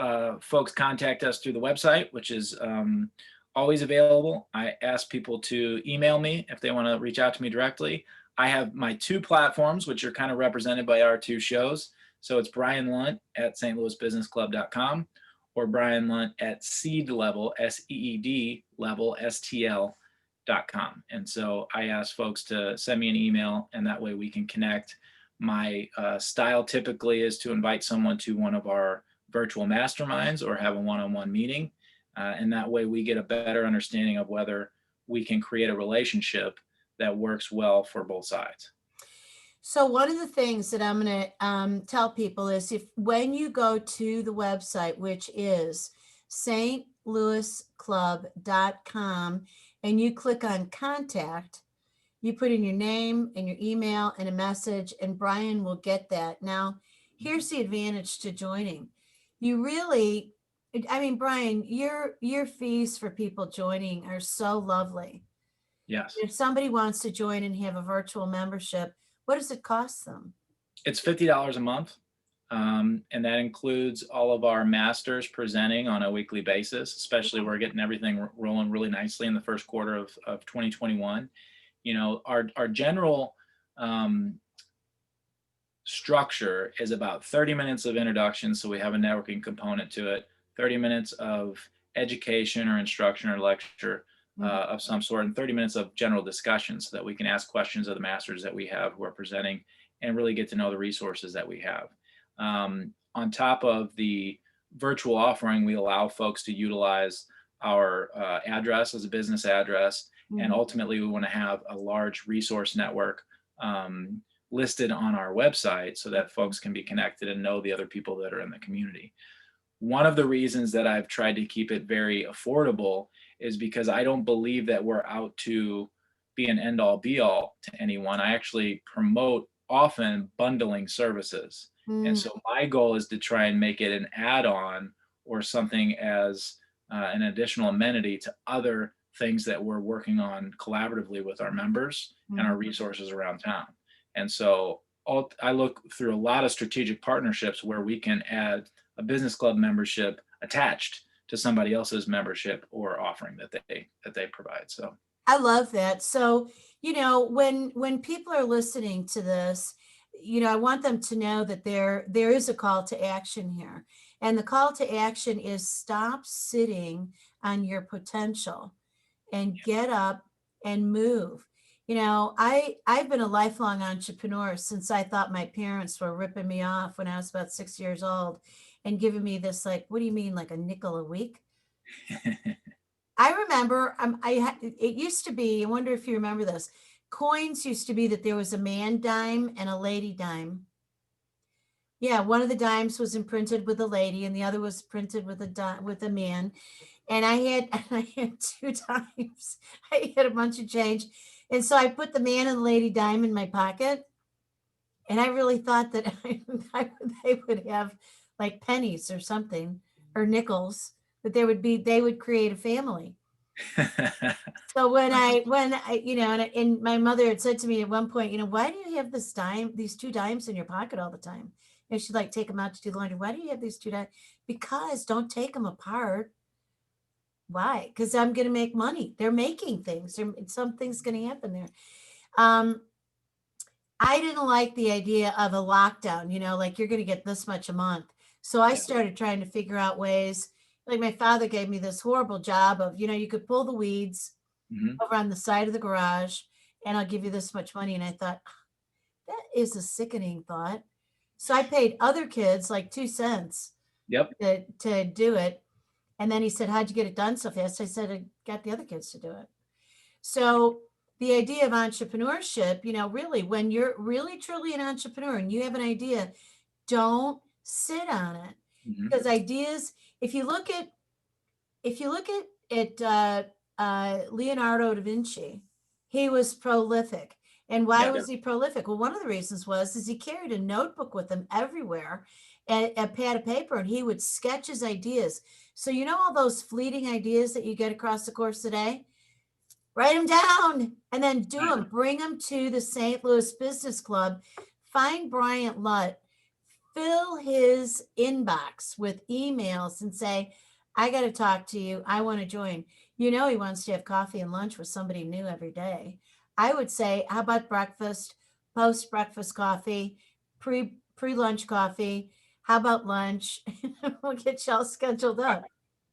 folks contact us through the website, which is always available. I ask people to email me if they want to reach out to me directly. I have my 2 platforms, which are kind of represented by our 2 shows. So it's Brian Lunt at stlouisbusinessclub.com or Brian Lunt at seed level, SEED level, STL.com. And so I ask folks to send me an email, and that way we can connect. My style typically is to invite someone to one of our virtual masterminds or have a one-on-one meeting. And that way we get a better understanding of whether we can create a relationship that works well for both sides. So one of the things that I'm going to tell people is when you go to the website, which is stlouisclub.com, and you click on contact, you put in your name and your email and a message, and Brian will get that. Now, here's the advantage to joining. You really, I mean, Brian, your fees for people joining are so lovely. Yes. If somebody wants to join and have a virtual membership, what does it cost them? It's $50 a month. And that includes all of our masters presenting on a weekly basis, especially we're getting everything rolling really nicely in the first quarter of 2021. You know, our general structure is about 30 minutes of introduction. So we have a networking component to it, 30 minutes of education or instruction or lecture of some sort, and 30 minutes of general discussion so that we can ask questions of the masters that we have who are presenting and really get to know the resources that we have. On top of the virtual offering, we allow folks to utilize our address as a business address. And ultimately, we want to have a large resource network listed on our website so that folks can be connected and know the other people that are in the community. One of the reasons that I've tried to keep it very affordable is because I don't believe that we're out to be an end all be all to anyone. I actually promote often bundling services. And so my goal is to try and make it an add-on or something as an additional amenity to other things that we're working on collaboratively with our members and our resources around town. And so I look through a lot of strategic partnerships where we can add a business club membership attached to somebody else's membership or offering that they provide. So I love that. So, you know, when people are listening to this, you know, I want them to know that there is a call to action here. And the call to action is stop sitting on your potential and get up and move. You know, I've been a lifelong entrepreneur since I thought my parents were ripping me off when I was about 6 years old and giving me this, like, what do you mean, like a nickel a week? I remember it used to be, I wonder if you remember this, coins used to be that there was a man dime and a lady dime. Yeah, one of the dimes was imprinted with a lady and the other was printed with a man. And I had 2 dimes. I had a bunch of change. And so I put the man and the lady dime in my pocket. And I really thought that they would have like pennies or something, or nickels, that they would create a family. So when I, you know, and my mother had said to me at one point, you know, why do you have these 2 dimes in your pocket all the time? And she'd like take them out to do laundry. Why do you have these 2 dimes? Because don't take them apart. Why? Because I'm going to make money. They're making things. Something's going to happen there. I didn't like the idea of a lockdown, you know, like you're going to get this much a month. So I started trying to figure out ways. Like my father gave me this horrible job of, you know, you could pull the weeds over on the side of the garage and I'll give you this much money. And I thought, that is a sickening thought. So I paid other kids like 2 cents to do it. And then he said, how'd you get it done so fast? I said, I got the other kids to do it. So the idea of entrepreneurship, you know, really, when you're really truly an entrepreneur and you have an idea, don't sit on it. Because ideas, if you look at Leonardo da Vinci, he was prolific. And why was he prolific? Well, one of the reasons is he carried a notebook with him everywhere, and a pad of paper, and he would sketch his ideas. So you know all those fleeting ideas that you get across the course of the day? Write them down and then do them. Bring them to the St. Louis Business Club. Find Brian Lunt. fill his inbox with emails and say, I got to talk to you. I want to join. You know, he wants to have coffee and lunch with somebody new every day. I would say, how about breakfast, post breakfast coffee, pre lunch coffee? How about lunch? We'll get y'all scheduled up.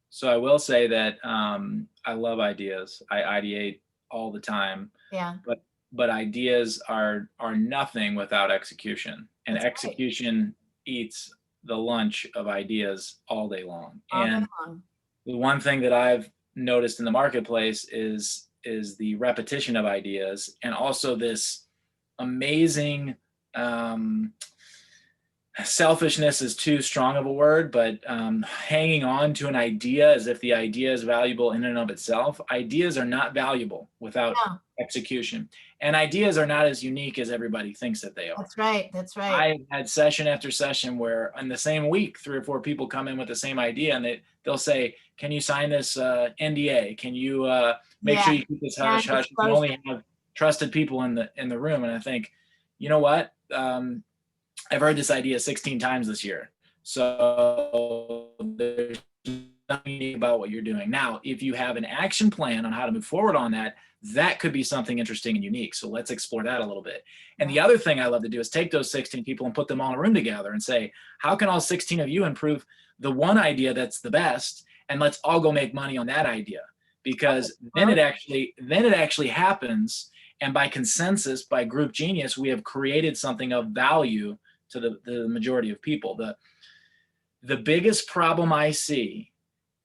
So I will say that I love ideas. I ideate all the time, Yeah, but ideas are nothing without execution, and that's right. execution eats the lunch of ideas all day long. All day And long. the one thing that I've noticed in the marketplace is the repetition of ideas, and also this amazing selfishness is too strong of a word, but hanging on to an idea as if the idea is valuable in and of itself. Ideas are not valuable without No, execution, and ideas are not as unique as everybody thinks that they are. that's right. That's right. I've had session after session where in the same week, 3 or 4 people come in with the same idea, and they'll say, can you sign this NDA? Can you make Yeah, sure you keep this hush hush? You can only have trusted people in the room. And I think, you know what? I've heard this idea 16 times this year. So there's nothing unique about what you're doing. Now, if you have an action plan on how to move forward on that, that could be something interesting and unique. So let's explore that a little bit. And the other thing I love to do is take those 16 people and put them all in a room together and say, how can all 16 of you improve the one idea that's the best? And let's all go make money on that idea. Because then it actually happens. And by consensus, by group genius, we have created something of value to the majority of people. The biggest problem I see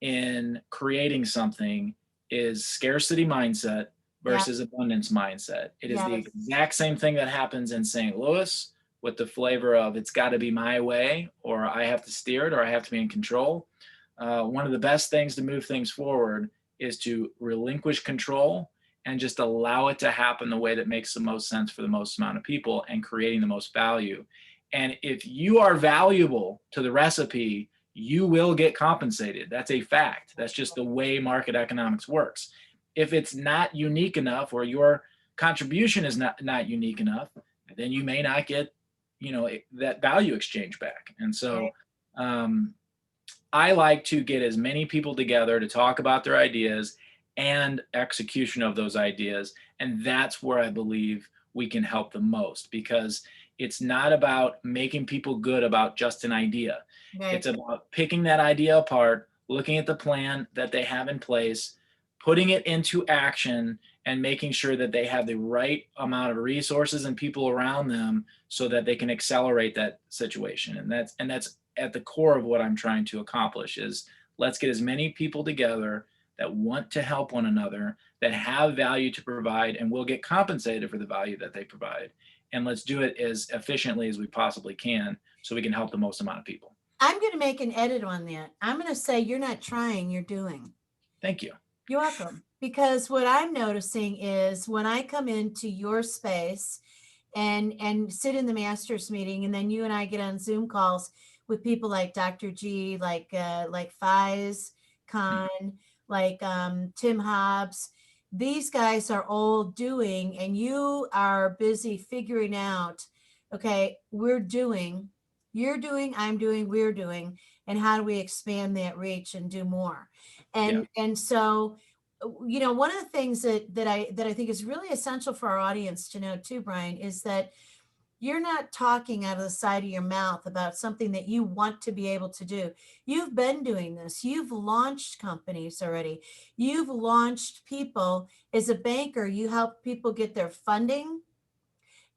in creating something is scarcity mindset versus abundance mindset. It is the exact same thing that happens in St. Louis with the flavor of it's got to be my way, or I have to steer it, or I have to be in control. One of the best things to move things forward is to relinquish control and just allow it to happen the way that makes the most sense for the most amount of people and creating the most value. And if you are valuable to the recipe, you will get compensated. That's a fact. That's just the way market economics works. If it's not unique enough, or your contribution is not unique enough, then you may not get, that value exchange back. And so I like to get as many people together to talk about their ideas and execution of those ideas. And that's where I believe we can help the most, because it's not about making people good about just an idea. Right. It's about picking that idea apart, looking at the plan that they have in place, putting it into action, and making sure that they have the right amount of resources and people around them so that they can accelerate that situation. And that's at the core of what I'm trying to accomplish is let's get as many people together that want to help one another, that have value to provide, and will get compensated for the value that they provide. And let's do it as efficiently as we possibly can so we can help the most amount of people. I'm going to make an edit on that. I'm going to say you're not trying, you're doing. Thank you. You're welcome. Because what I'm noticing is when I come into your space and sit in the master's meeting, and then you and I get on Zoom calls with people like Dr. G, like Faiz Khan, like Tim Hobbs. These guys are all doing, and you are busy figuring out, okay, you're doing, I'm doing, we're doing, and how do we expand that reach and do more? And so, one of the things that I think is really essential for our audience to know too, Brian, is that you're not talking out of the side of your mouth about something that you want to be able to do. You've been doing this. You've launched companies already. You've launched people. As a banker, you help people get their funding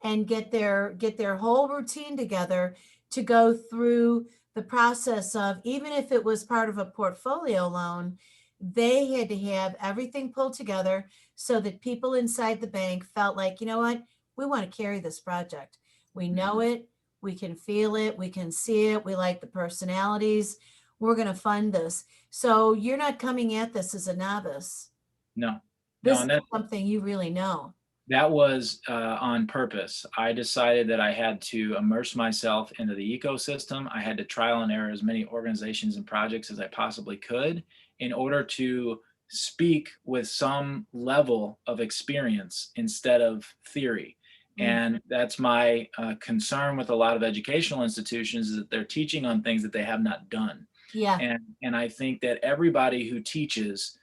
and get their whole routine together to go through the process of, even if it was part of a portfolio loan, they had to have everything pulled together so that people inside the bank felt like, you know what, we want to carry this project. We know it, we can feel it, we can see it, we like the personalities, we're going to fund this. So you're not coming at this as a novice. No. This is something you really know. That was on purpose. I decided that I had to immerse myself into the ecosystem. I had to trial and error as many organizations and projects as I possibly could in order to speak with some level of experience instead of theory. And that's my concern with a lot of educational institutions, is that they're teaching on things that they have not done. Yeah. And I think that everybody who teaches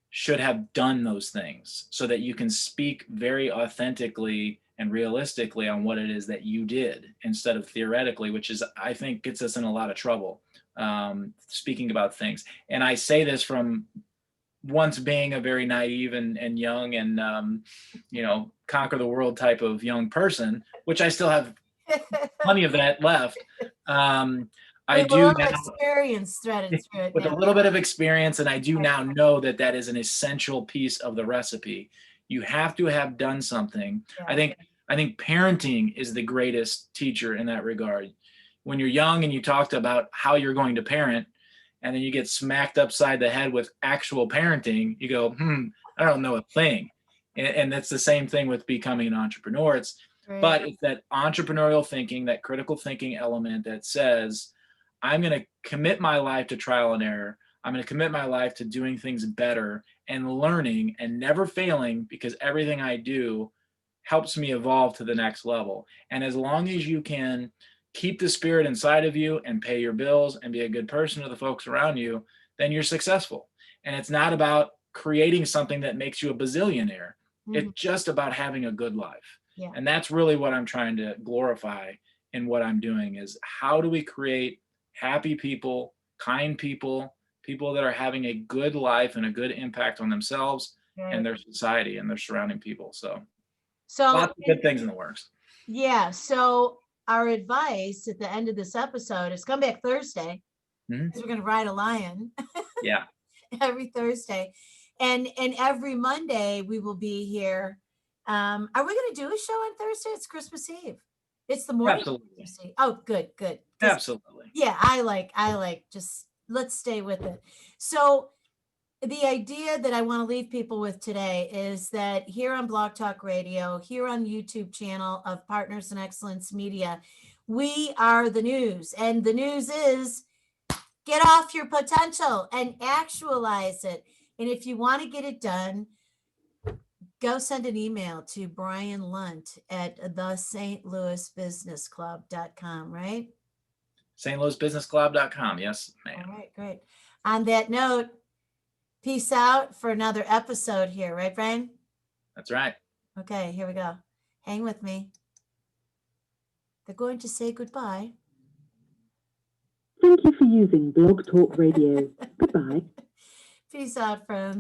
should have done those things, so that you can speak very authentically and realistically on what it is that you did, instead of theoretically, which is, I think, gets us in a lot of trouble, speaking about things. And I say this from once being a very naive and young and, conquer the world type of young person, which I still have plenty of that left. I With a do little now, experience threaded through it with a now. little bit of experience, and I do now know that that is an essential piece of the recipe. You have to have done something. Yeah. I think parenting is the greatest teacher in that regard. When you're young and you talked about how you're going to parent, and then you get smacked upside the head with actual parenting, you go, I don't know a thing. And that's the same thing with becoming an entrepreneur. But it's that entrepreneurial thinking, that critical thinking element that says, I'm going to commit my life to trial and error. I'm going to commit my life to doing things better and learning and never failing, because everything I do helps me evolve to the next level. And as long as you can keep the spirit inside of you and pay your bills and be a good person to the folks around you, then you're successful. And it's not about creating something that makes you a bazillionaire. It's just about having a good life. Yeah. And that's really what I'm trying to glorify in what I'm doing, is how do we create happy people, kind people, people that are having a good life and a good impact on themselves and their society and their surrounding people. So lots of good things in the works. Yeah. So our advice at the end of this episode is come back Thursday, because we're going to ride a lion. Yeah. Every Thursday. And every Monday we will be here. Are we going to do a show on Thursday? It's Christmas Eve. It's the morning. Absolutely. Oh, good. 'Cause, Absolutely. yeah, I like, just let's stay with it. So the idea that I want to leave people with today is that here on Blog Talk Radio, here on YouTube channel of Partners in Excellence Media, we are the news. And the news is get off your potential and actualize it. And if you want to get it done, go send an email to Brian Lunt at the St. Louis Business Club.com, right? stlouisbusinessclub.com. Yes, ma'am. All right, great. On that note, peace out for another episode here, right, Brian? That's right. Okay, here we go. Hang with me. They're going to say goodbye. Thank you for using Blog Talk Radio. Goodbye. Peace out, friends.